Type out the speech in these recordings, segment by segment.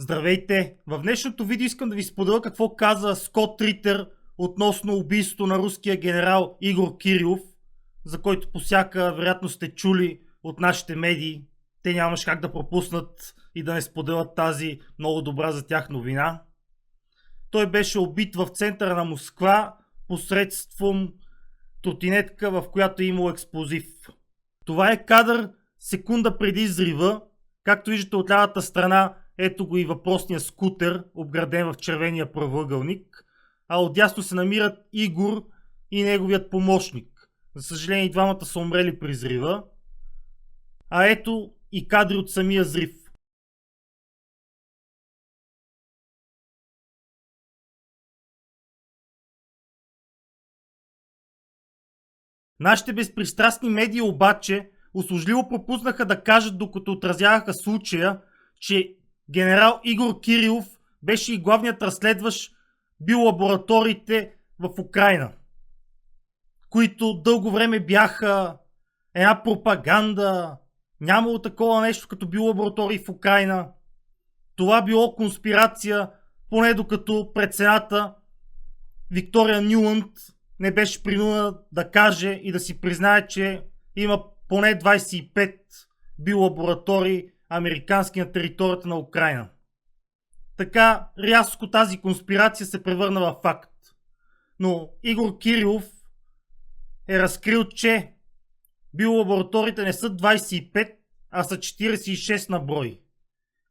Здравейте! В днешното видео искам да ви споделя какво каза Скот Ритър относно убийството на руския генерал Игор Кирилов, за който по всяка вероятност сте чули от нашите медии. Те нямаш как да пропуснат и да не споделят тази много добра за тях новина. Той беше убит в центъра на Москва посредством тротинетка, в която е имало експлозив. Това е кадър секунда преди взрива. Както виждате от лявата страна, ето го и въпросния скутер, обграден в червения правоъгълник, а отдясно се намират Игор и неговият помощник. За съжаление, двамата са умрели при взрива. А ето и кадри от самия взрив. Нашите безпристрастни медии обаче услужливо пропуснаха да кажат, докато отразяваха случая, че генерал Игор Кирилов беше и главният разследващ биолабораториите в Украйна, които дълго време бяха една пропаганда. Нямало такова нещо като биолаборатории в Украйна. Това било конспирация, поне докато прецената Виктория Нюланд не беше принудена да каже и да си признае, че има поне 25 биолаборатории американски на територията на Украйна. Така рязко тази конспирация се превърна в факт. Но Игор Кирилов е разкрил, че биолабораториите не са 25, а са 46 на брой.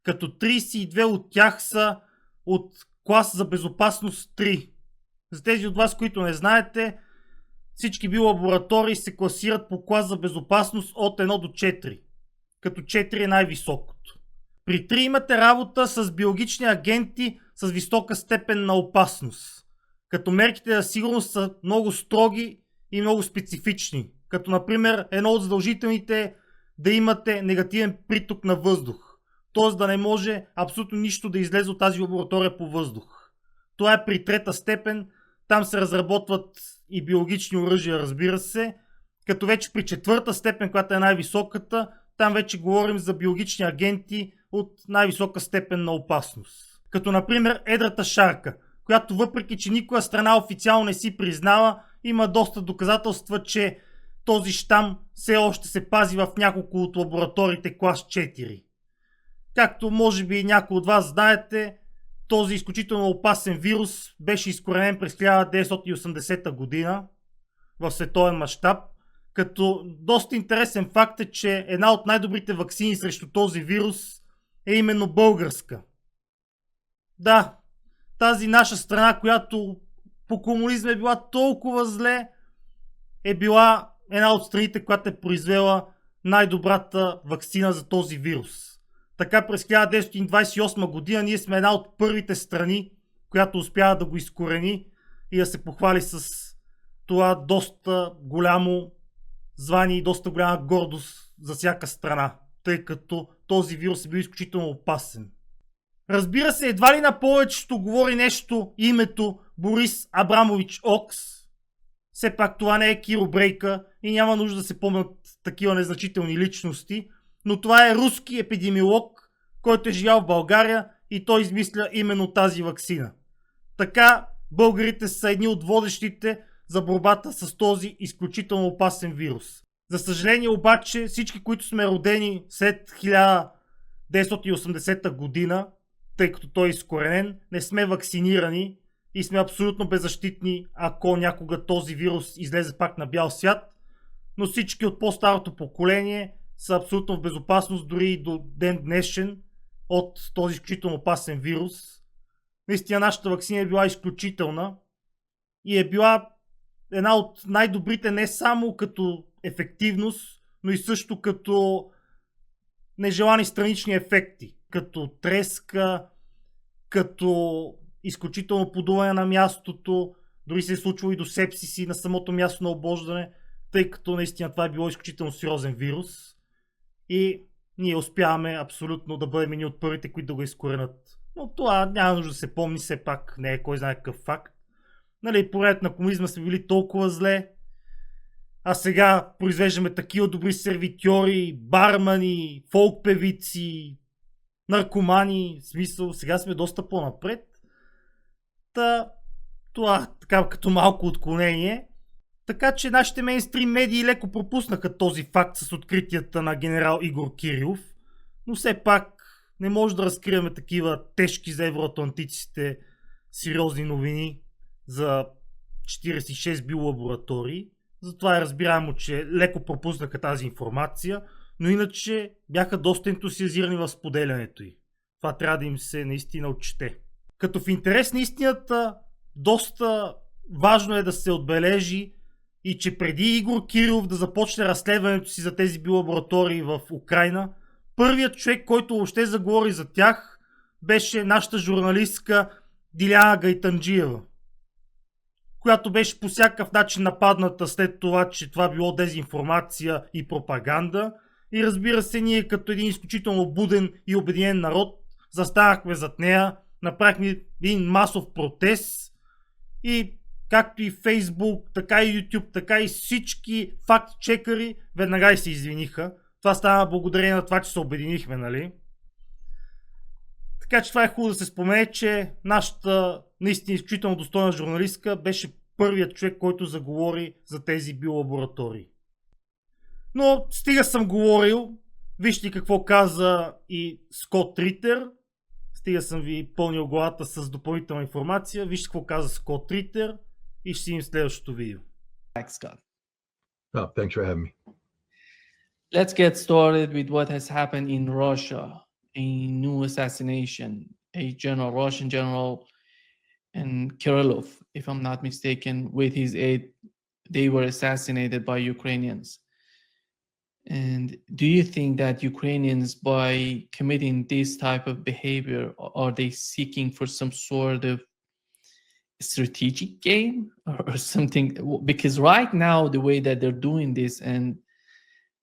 Като 32 от тях са от клас за безопасност 3. За тези от вас, които не знаете, всички биолаборатории се класират по клас за безопасност от 1 до 4. Като 4 е най-високото. При 3 имате работа с биологични агенти с висока степен на опасност. Като мерките за сигурност са много строги и много специфични. Като например едно от задължителните е да имате негативен приток на въздух. Т.е. да не може абсолютно нищо да излезе от тази лаборатория по въздух. Това е при 3-та степен. Там се разработват и биологични оръжия, разбира се. Като вече при 4-та степен, която е най-високата, там вече говорим за биологични агенти от най-висока степен на опасност. Като например едрата шарка, която въпреки че никоя страна официално не си признава, има доста доказателства, че този щам все още се пази в няколко от лабораториите клас 4. Както може би някои от вас знаете, този изключително опасен вирус беше изкоренен през 1980 година в световен мащаб. Като доста интересен факт е, че една от най-добрите ваксини срещу този вирус е именно българска. Да, тази наша страна, която по комунизма е била толкова зле, е била една от страните, която е произвела най-добрата ваксина за този вирус. Така през 1928 година ние сме една от първите страни, която успява да го изкорени и да се похвали с това доста голямо звание и доста голяма гордост за всяка страна, тъй като този вирус е бил изключително опасен. Разбира се, едва ли на повечето говори нещо името Борис Абрамович Окс. Все пак това не е Киро Брейка и няма нужда да се помнят такива незначителни личности, но това е руски епидемиолог, който е живял в България и той измисля именно тази ваксина. Така българите са едни от водещите за борбата с този изключително опасен вирус. За съжаление обаче всички, които сме родени след 1980 година, тъй като той е изкоренен, не сме вакцинирани и сме абсолютно беззащитни, ако някога този вирус излезе пак на бял свят, но всички от по-старото поколение са абсолютно в безопасност дори и до ден днешен от този изключително опасен вирус. Наистина нашата ваксина е била изключителна и е била една от най-добрите не само като ефективност, но и също като нежелани странични ефекти, като треска, като изключително подуване на мястото, дори се е случвало и до сепсиси на самото място на обождане, тъй като наистина това е било изключително сериозен вирус и ние успяваме абсолютно да бъдем едни от първите, които да го изкоренят. Но това няма нужда да се помни, все пак не е кой знае какъв факт. Нали, по времето на комунизма сме били толкова зле, а сега произвеждаме такива добри сервитьори, бармани, фолк певици, наркомани, в смисъл, сега сме доста по-напред. Това така като малко отклонение. Така че нашите мейнстрим медии леко пропуснаха този факт с откритията на генерал Игор Кирилов, но все пак не може да разкриваме такива тежки за евроатлантиците сериозни новини за 46 биолаборатории. Затова е разбираемо, че леко пропуснаха тази информация, но иначе бяха доста ентусиазирани в споделянето й. Това трябва да им се наистина отчете. Като в интерес на истината, доста важно е да се отбележи и че преди Игор Кирилов да започне разследването си за тези биолаборатории в Украйна, първият човек, който въобще заговори за тях, беше нашата журналистка Диляна Гайтанджиева, която беше по всякакъв начин нападната след това, че това било дезинформация и пропаганда. И разбира се, ние като един изключително буден и обединен народ застанахме зад нея, направихме един масов протест и както и Фейсбук, така и YouTube, така и всички факт-чекъри веднага и се извиниха. Това стана благодарение на това, че се обединихме, нали? Така че това е хубаво да се спомене, че нашата наистина изключително достойна журналистка беше първият човек, който заговори за тези биолаборатории. Но стига съм говорил, вижте какво каза и Скот Ритър. Стига съм ви пълнил главата с допълнителна информация. Вижте какво каза Скот Ритър и ще си им следващото видео. Thanks, Scott. Oh, thanks for having me. Let's get started with what has happened in Russia. A new assassination. A general, Russian general, and Kirillov, if I'm not mistaken, with his aide, they were assassinated by Ukrainians. And do you think that Ukrainians, by committing this type of behavior, are they seeking for some sort of strategic game or something? Because right now, the way that they're doing this and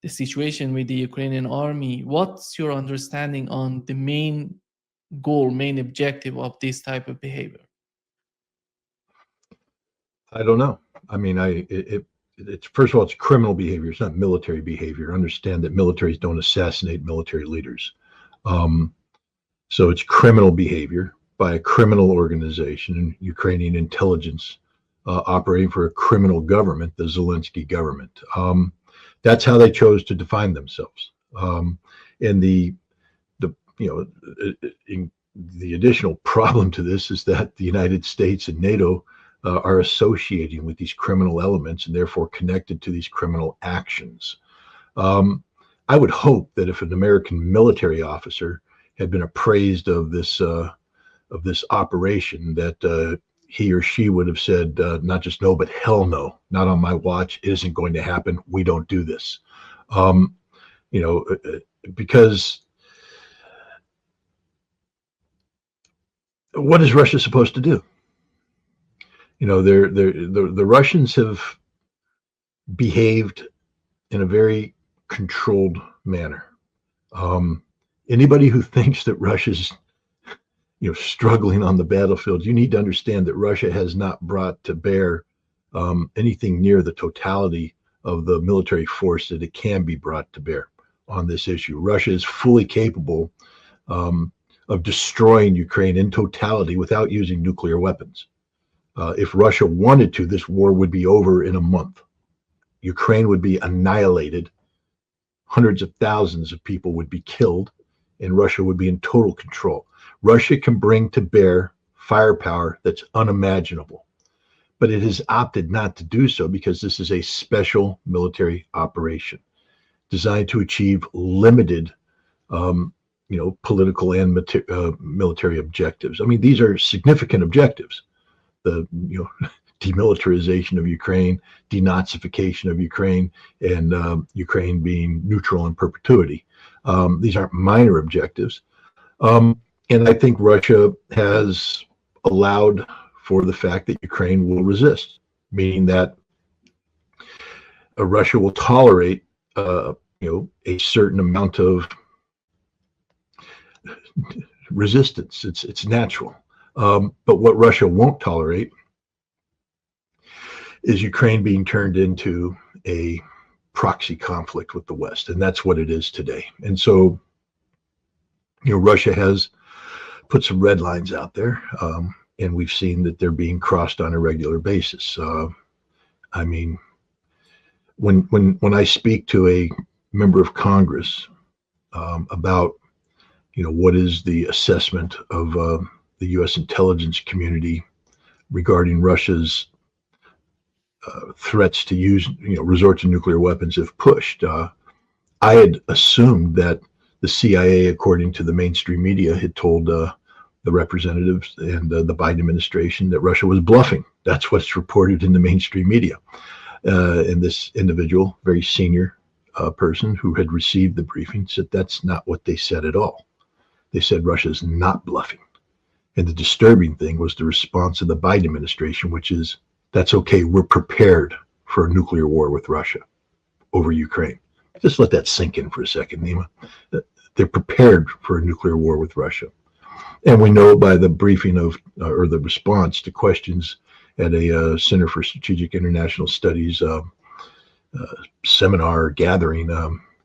the situation with the Ukrainian army, what's your understanding on the main goal, main objective of this type of behavior? I don't know. I mean, it's first of all, it's criminal behavior. It's not military behavior. Understand that militaries don't assassinate military leaders. So it's criminal behavior by a criminal organization, Ukrainian intelligence operating for a criminal government, the Zelensky government. That's how they chose to define themselves. And the additional problem to this is that the United States and NATO are associating with these criminal elements and therefore connected to these criminal actions. I would hope that if an American military officer had been appraised of this operation, that he or she would have said not just no, but hell no, not on my watch. It isn't going to happen. We don't do this. Because what is Russia supposed to do? The Russians have behaved in a very controlled manner. Anybody who thinks that Russia's struggling on the battlefield, you need to understand that Russia has not brought to bear anything near the totality of the military force that it can be brought to bear on this issue. Russia is fully capable of destroying Ukraine in totality without using nuclear weapons. If Russia wanted to, this war would be over in a month. Ukraine would be annihilated. Hundreds of thousands of people would be killed, and Russia would be in total control. Russia can bring to bear firepower that's unimaginable, but it has opted not to do so because this is a special military operation designed to achieve limited, political and military objectives. I mean, these are significant objectives. The demilitarization of Ukraine, denazification of Ukraine, and Ukraine being neutral in perpetuity. These aren't minor objectives. And I think Russia has allowed for the fact that Ukraine will resist, meaning that Russia will tolerate, a certain amount of resistance. It's natural. But what Russia won't tolerate is Ukraine being turned into a proxy conflict with the West. And that's what it is today. And so Russia has put some red lines out there, and we've seen that they're being crossed on a regular basis. I mean, when I speak to a member of Congress about, what is the assessment of the U.S. intelligence community regarding Russia's threats to use, resort to nuclear weapons if pushed, I had assumed that the CIA, according to the mainstream media, had told the representatives and the Biden administration that Russia was bluffing. That's what's reported in the mainstream media. And this individual, very senior person who had received the briefing, said that's not what they said at all. They said Russia's not bluffing. And the disturbing thing was the response of the Biden administration, which is, that's okay, we're prepared for a nuclear war with Russia over Ukraine. Just let that sink in for a second, Nima. They're prepared for a nuclear war with Russia. And we know by the briefing or the response to questions at a Center for Strategic International Studies seminar gathering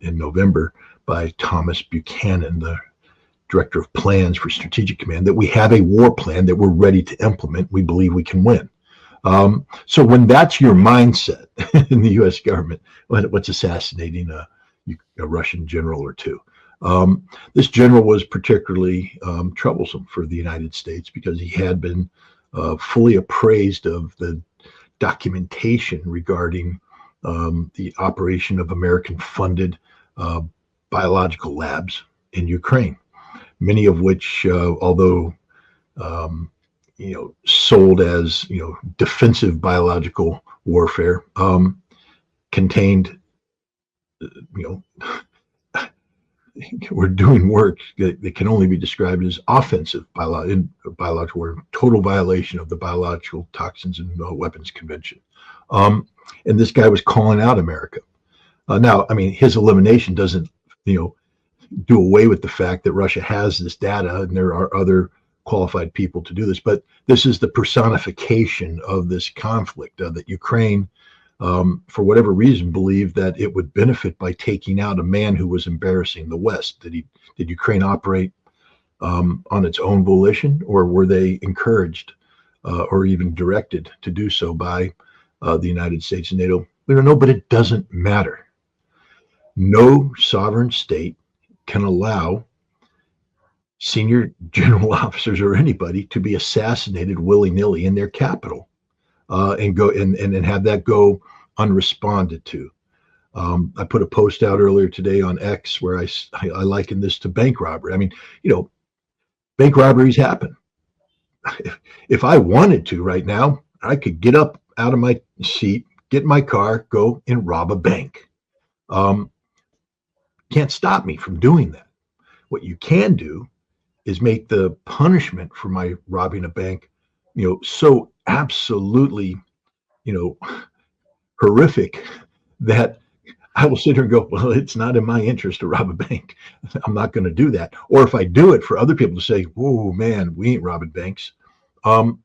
in November by Thomas Buchanan, the Director of Plans for Strategic Command, that we have a war plan that we're ready to implement. We believe we can win. So when that's your mindset in the U.S. government, what's assassinating a Russian general or two? This general was particularly troublesome for the United States because he had been fully appraised of the documentation regarding the operation of American-funded biological labs in Ukraine, many of which, although sold as defensive biological warfare, contained we're doing work that can only be described as offensive biological war, total violation of the Biological Toxins and Weapons Convention. And this guy was calling out America. Now, I mean, his elimination doesn't, do away with the fact that Russia has this data and there are other qualified people to do this, but this is the personification of this conflict that Ukraine, for whatever reason, believed that it would benefit by taking out a man who was embarrassing the West. Did Ukraine operate on its own volition, or were they encouraged or even directed to do so by the United States and NATO? We don't know, but it doesn't matter. No sovereign state can allow senior general officers or anybody to be assassinated willy-nilly in their capital and have that go unresponded to. I put a post out earlier today on X where I liken this to bank robbery. I mean, bank robberies happen. If I wanted to right now, I could get up out of my seat, get in my car, go and rob a bank. Can't stop me from doing that. What you can do is make the punishment for my robbing a bank, so absolutely, horrific that I will sit here and go, well, it's not in my interest to rob a bank. I'm not going to do that. Or if I do it, for other people to say, whoa, man, we ain't robbing banks. And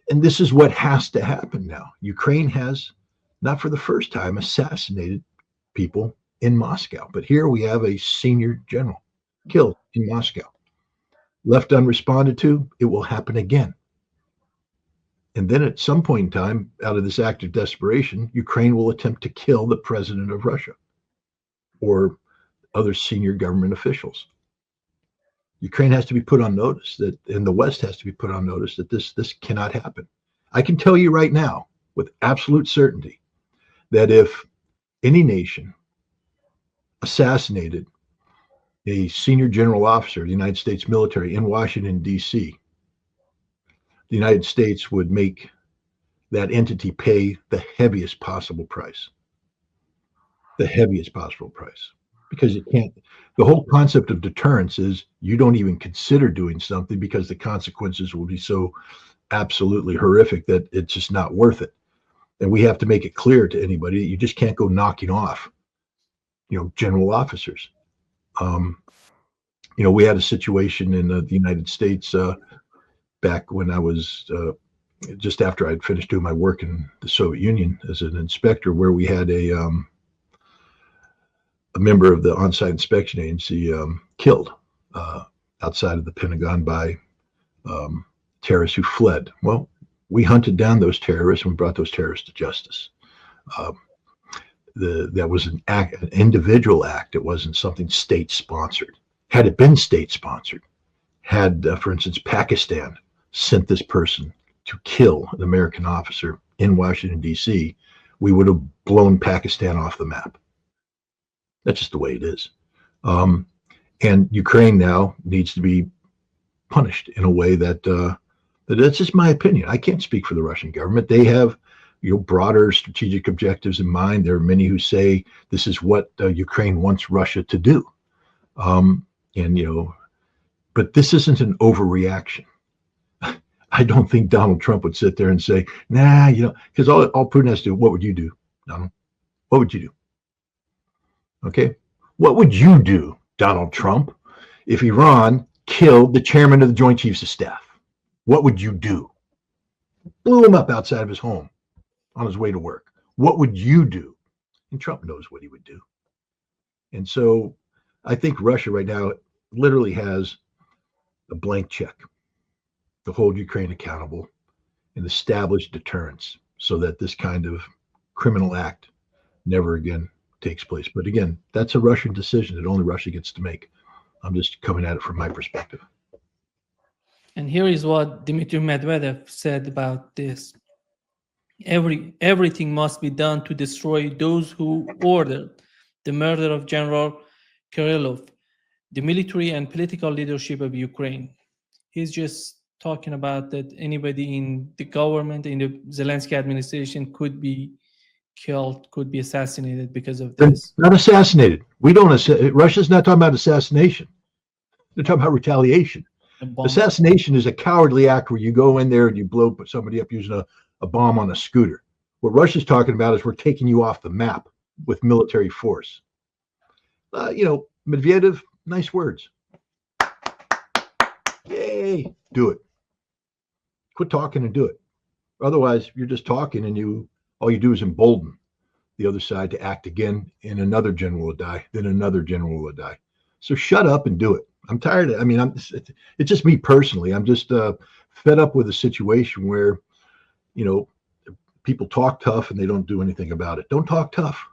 this is what has to happen now. Ukraine has, not for the first time, assassinated people in Moscow. But here we have a senior general killed in Moscow. Left unresponded to, it will happen again. And then at some point in time, out of this act of desperation, Ukraine will attempt to kill the president of Russia or other senior government officials. Ukraine has to be put on notice that, and the West has to be put on notice that this cannot happen. I can tell you right now with absolute certainty that if any nation assassinated a senior general officer of the United States military in Washington, D.C., the United States would make that entity pay the heaviest possible price. The heaviest possible price. Because it can't, the whole concept of deterrence is you don't even consider doing something because the consequences will be so absolutely horrific that it's just not worth it. And we have to make it clear to anybody that you just can't go knocking off, general officers. We had a situation in the United States back when I was just after I'd finished doing my work in the Soviet Union as an inspector, where we had a member of the on-site inspection agency killed outside of the Pentagon by terrorists who fled. Well, we hunted down those terrorists and we brought those terrorists to justice. That was an individual act. It wasn't something state sponsored. Had it been state sponsored, had, for instance, Pakistan sent this person to kill an American officer in Washington, D.C., we would have blown Pakistan off the map. That's just the way it is. And Ukraine now needs to be punished in a way that that's just my opinion. I can't speak for the Russian government. They have broader strategic objectives in mind. There are many who say this is what Ukraine wants Russia to do. But this isn't an overreaction. I don't think Donald Trump would sit there and say, nah, because all Putin has to do, what would you do, Donald? What would you do? Okay. What would you do, Donald Trump, if Iran killed the chairman of the Joint Chiefs of Staff? What would you do? Blew him up outside of his home on his way to work. What would you do? And Trump knows what he would do. And so I think Russia right now literally has a blank check to hold Ukraine accountable and establish deterrence so that this kind of criminal act never again takes place. But again, that's a Russian decision that only Russia gets to make. I'm just coming at it from my perspective. And here is what Dmitri Medvedev said about this. Everything must be done to destroy those who ordered the murder of General Kirillov, the military and political leadership of Ukraine. He's just talking about that anybody in the government, in the Zelensky administration could be killed, could be assassinated because of this. Not assassinated. Russia's not talking about assassination. They're talking about retaliation. Assassination is a cowardly act where you go in there and you blow somebody up using a bomb on a scooter. What Russia's talking about is we're taking you off the map with military force. Medvedev, nice words. Yay, do it. Quit talking and do it. Otherwise, you're just talking and all you do is embolden the other side to act again, and another general will die, then another general will die. So shut up and do it. I'm tired of it's just me personally. I'm just fed up with a situation where, people talk tough and they don't do anything about it. Don't talk tough.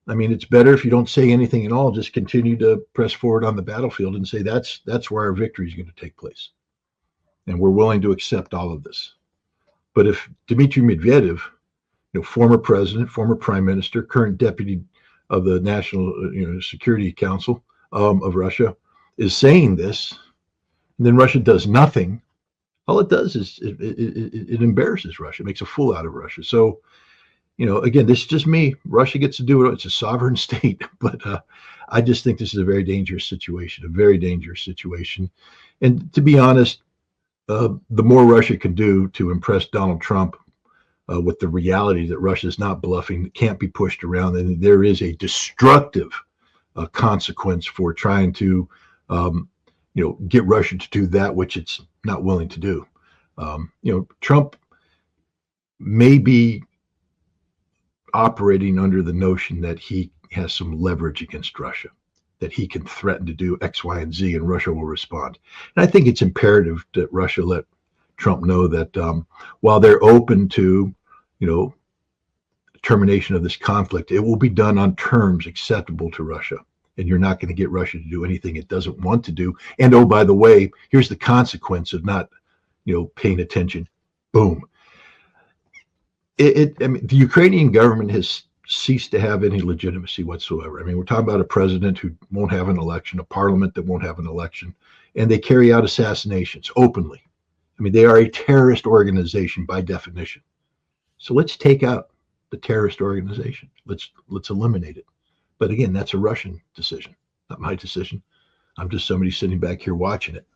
It's better if you don't say anything at all. Just continue to press forward on the battlefield and say that's where our victory is going to take place. And we're willing to accept all of this. But if Dmitri Medvedev, former president, former prime minister, current deputy of the National Security Council of Russia, is saying this, and then Russia does nothing, all it does is it embarrasses Russia, makes a fool out of Russia. So, again, this is just me. Russia gets to do it. It's a sovereign state. But I just think this is a very dangerous situation, And to be honest, the more Russia can do to impress Donald Trump with the reality that Russia is not bluffing, that can't be pushed around, and there is a destructive consequence for trying to get Russia to do that which it's not willing to do. Trump may be operating under the notion that he has some leverage against Russia, that he can threaten to do X, Y, and Z, and Russia will respond. And I think it's imperative that Russia let Trump know that while they're open to, termination of this conflict, it will be done on terms acceptable to Russia. And you're not going to get Russia to do anything it doesn't want to do. And oh, by the way, here's the consequence of not, paying attention. Boom. The Ukrainian government has ceased to have any legitimacy whatsoever. We're talking about a president who won't have an election, a parliament that won't have an election, and they carry out assassinations openly. They are a terrorist organization by definition. So let's take out the terrorist organization. Let's eliminate it. But again, that's a Russian decision, not my decision. I'm just somebody sitting back here watching it.